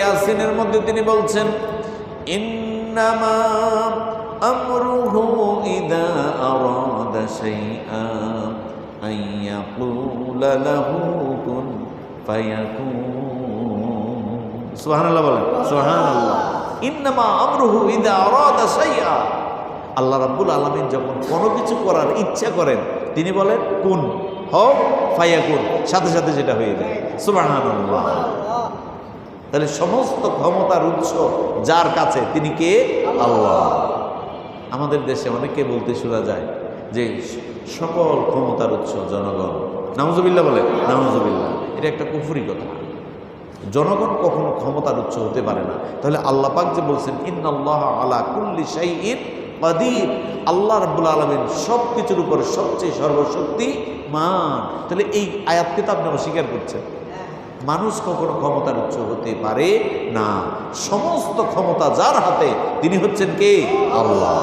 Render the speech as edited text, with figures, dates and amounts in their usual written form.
ইয়াসিনের মধ্যে তিনি বলছেন, ইন্নামা আমরুহু ইযা আরাদা শাইআন আইয়াকুলা লাহু কুন ফায়াকুন। সুবহানাল্লাহ বলেন, সুবহানাল্লাহ। ইন্নামা আমরুহু ইযা আরাদা শাইআন, আল্লাহ রাব্বুল আলামিন যখন কোনো কিছু করার ইচ্ছা করেন তিনি বলেন কুন, হও, ফায়াকুন, সাথে সাথে যেটা হয়ে যায়। সুবহানাল্লাহ। তাহলে সমস্ত ক্ষমতার উৎস যার কাছে তিনি কে? আল্লাহ। আমাদের দেশে অনেকে বলতে শোনা যায় যে সকল ক্ষমতার উৎস জনগণ। নাউজুবিল্লাহ বলে, নাউজুবিল্লাহ। এটা একটা কুফরি কথা। জনগণ কখনো ক্ষমতার উৎস হতে পারে না। তাহলে আল্লাহ পাক যে বলছেন ইন্নাল্লাহ আলা কুল্লি শাইইন কাদির, আল্লাহ রাব্বুল আলামিন সব কিছুর উপরে সবচেয়ে সর্বশক্তিমান। তাহলে এই আয়াতকে তো আপনি অস্বীকার করছেন। মানুষ কখনো ক্ষমতার উৎস হতে পারে না। সমস্ত ক্ষমতা যার হাতে তিনি হচ্ছেন কে? আল্লাহ।